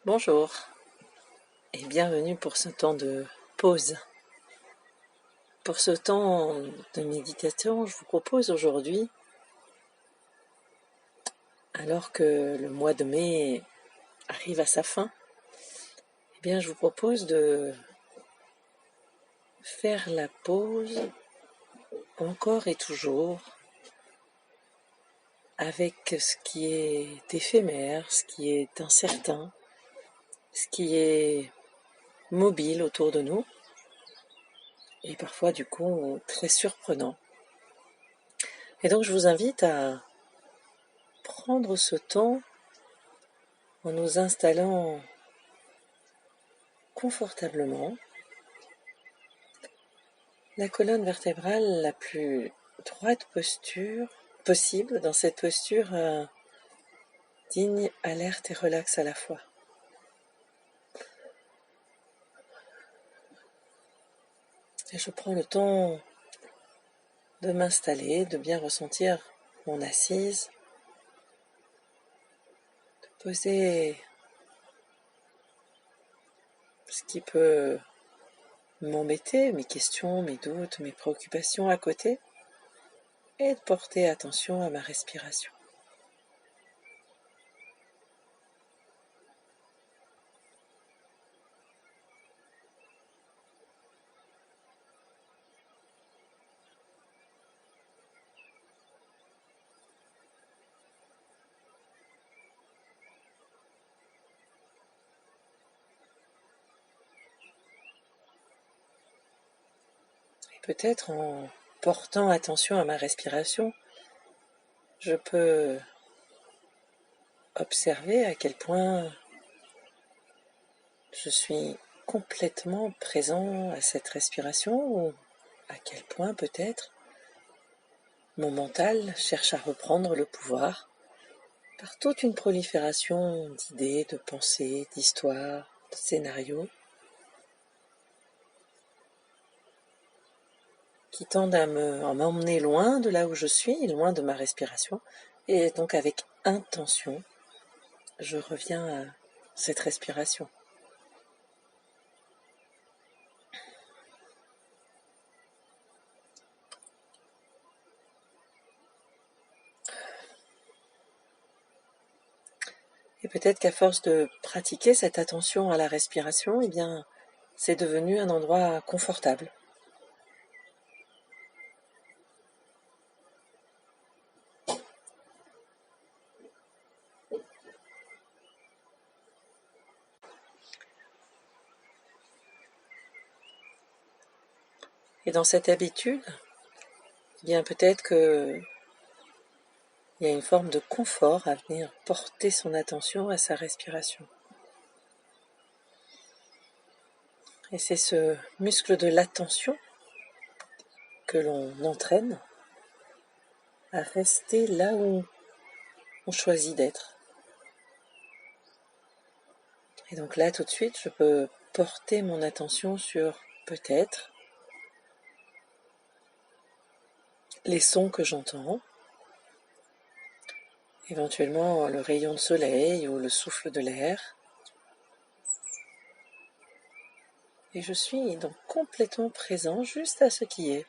Bonjour et bienvenue pour ce temps de pause. Pour ce temps de méditation, je vous propose aujourd'hui, alors que le mois de mai arrive à sa fin, je vous propose de faire la pause encore et toujours avec ce qui est éphémère, ce qui est incertain, ce qui est mobile autour de nous et parfois du coup très surprenant. Et donc je vous invite à prendre ce temps en nous installant confortablement, la colonne vertébrale la plus droite possible, dans cette posture digne, alerte et relaxe à la fois. Et je prends le temps de m'installer, de bien ressentir mon assise, de poser ce qui peut m'embêter, mes questions, mes doutes, mes préoccupations à côté, et de porter attention à ma respiration. Et peut-être en portant attention à ma respiration, je peux observer à quel point je suis complètement présent à cette respiration, ou à quel point peut-être mon mental cherche à reprendre le pouvoir par toute une prolifération d'idées, de pensées, d'histoires, de scénarios qui tendent à m'emmener loin de là où je suis, loin de ma respiration, et donc avec intention, je reviens à cette respiration. Et peut-être qu'à force de pratiquer cette attention à la respiration, c'est devenu un endroit confortable. Et dans cette habitude, peut-être qu'il y a une forme de confort à venir porter son attention à sa respiration. Et c'est ce muscle de l'attention que l'on entraîne à rester là où on choisit d'être. Et donc là, tout de suite, je peux porter mon attention sur peut-être les sons que j'entends, éventuellement le rayon de soleil ou le souffle de l'air. Et je suis donc complètement présent juste à ce qui est,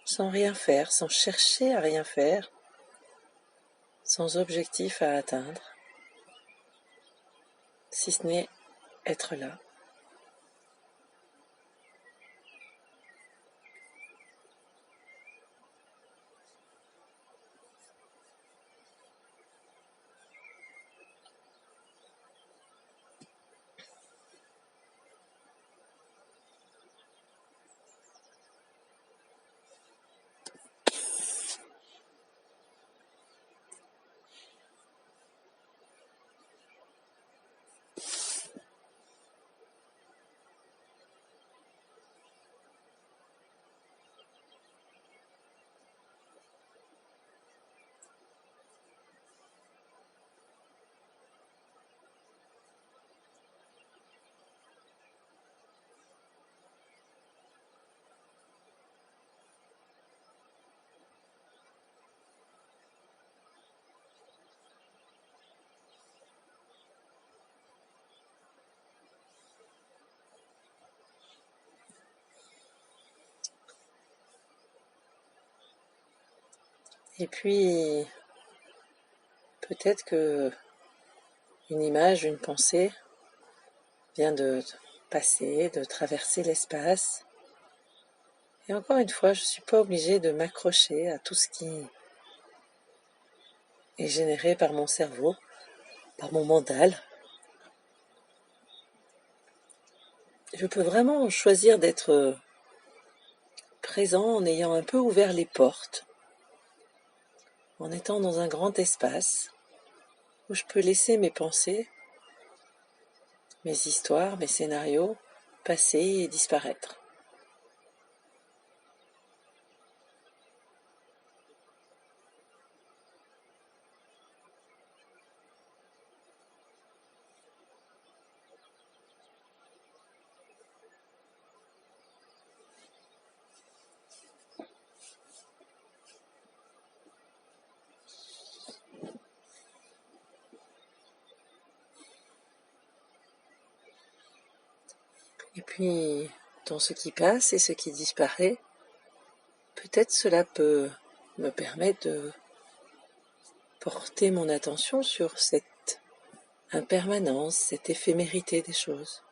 sans rien faire, sans chercher à rien faire, sans objectif à atteindre, si ce n'est être là. Et puis, peut-être que une image, une pensée vient de passer, de traverser l'espace. Et encore une fois, je ne suis pas obligée de m'accrocher à tout ce qui est généré par mon cerveau, par mon mental. Je peux vraiment choisir d'être présent en ayant un peu ouvert les portes, en étant dans un grand espace où je peux laisser mes pensées, mes histoires, mes scénarios passer et disparaître. Et puis, dans ce qui passe et ce qui disparaît, peut-être cela peut me permettre de porter mon attention sur cette impermanence, cette éphémérité des choses.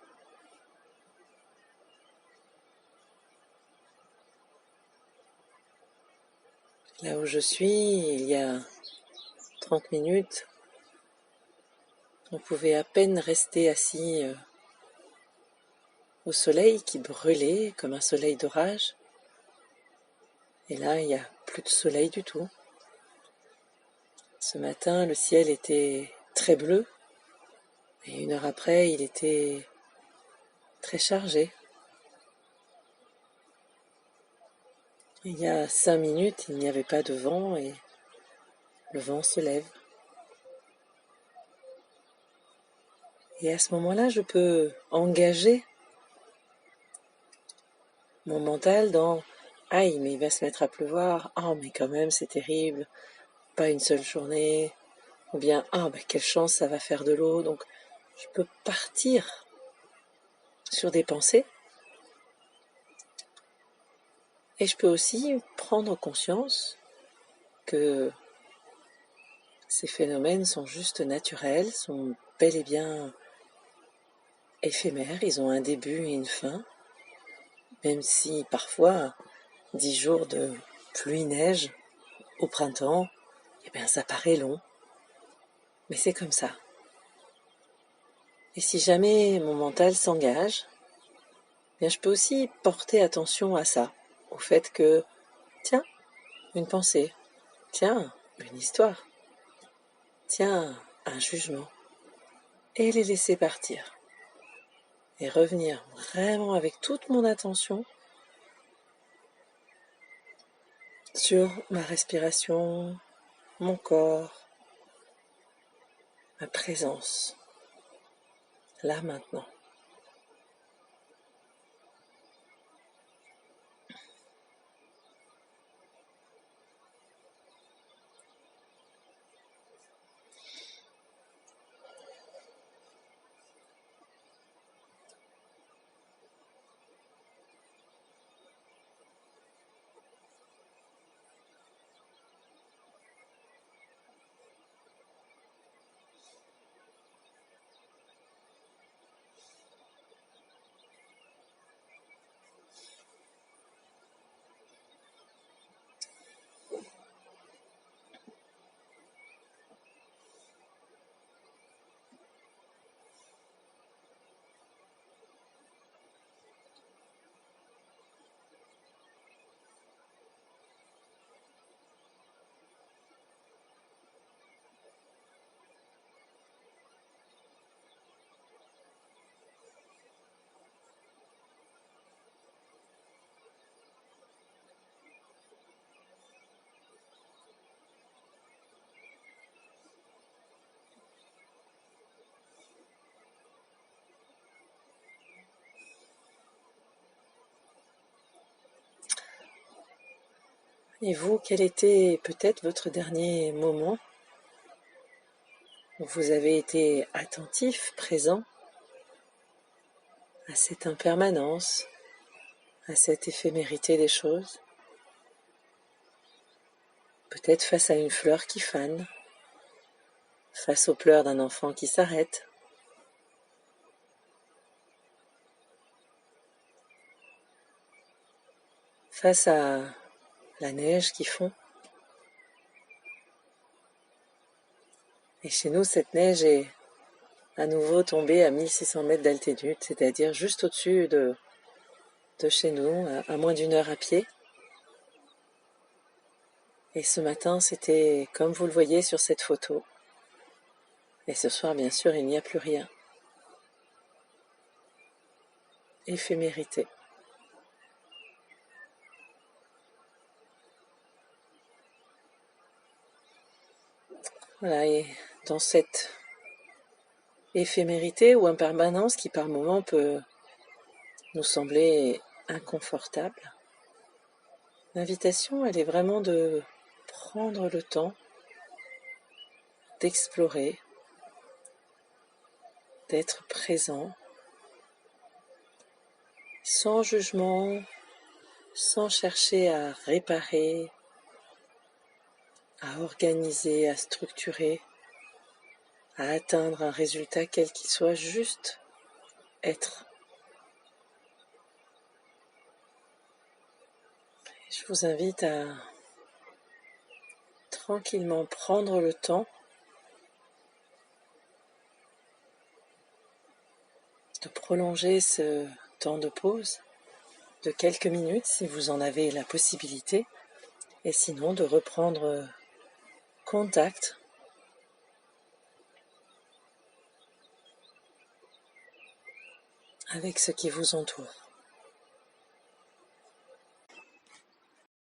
Là où je suis, il y a 30 minutes, on pouvait à peine rester assis au soleil qui brûlait comme un soleil d'orage. Et là, il n'y a plus de soleil du tout. Ce matin, le ciel était très bleu. Et 1 heure après, il était très chargé. Il y a 5 minutes, il n'y avait pas de vent et le vent se lève. Et à ce moment-là, je peux engager mon mental dans « Aïe, mais il va se mettre à pleuvoir. Oh, mais quand même, c'est terrible. Pas une seule journée. » Ou bien « Ah, bah, quelle chance, ça va faire de l'eau. » Donc, je peux partir sur des pensées. Et je peux aussi prendre conscience que ces phénomènes sont juste naturels, sont bel et bien éphémères, ils ont un début et une fin, même si parfois 10 jours de pluie-neige au printemps, eh bien ça paraît long, mais c'est comme ça. Et si jamais mon mental s'engage, eh bien je peux aussi porter attention à ça, au fait que, tiens, une pensée, tiens, une histoire, tiens, un jugement, et les laisser partir. Et revenir vraiment avec toute mon attention sur ma respiration, mon corps, ma présence, là maintenant. Et vous, quel était peut-être votre dernier moment où vous avez été attentif, présent à cette impermanence, à cette éphémérité des choses? peut-être face à une fleur qui fane, face aux pleurs d'un enfant qui s'arrête. Face à la neige qui fond. Et chez nous, cette neige est à nouveau tombée à 1600 mètres d'altitude, c'est-à-dire juste au-dessus de chez nous, à moins d'une heure à pied. Et ce matin, c'était comme vous le voyez sur cette photo. Et ce soir, bien sûr, il n'y a plus rien. Éphémérité. Voilà, et dans cette éphémérité ou impermanence qui par moments peut nous sembler inconfortable, l'invitation, elle est vraiment de prendre le temps d'explorer, d'être présent, sans jugement, sans chercher à réparer, à organiser, à structurer, à atteindre un résultat quel qu'il soit, juste être. Je vous invite à tranquillement prendre le temps de prolonger ce temps de pause de quelques minutes si vous en avez la possibilité, et sinon de reprendre contact avec ce qui vous entoure.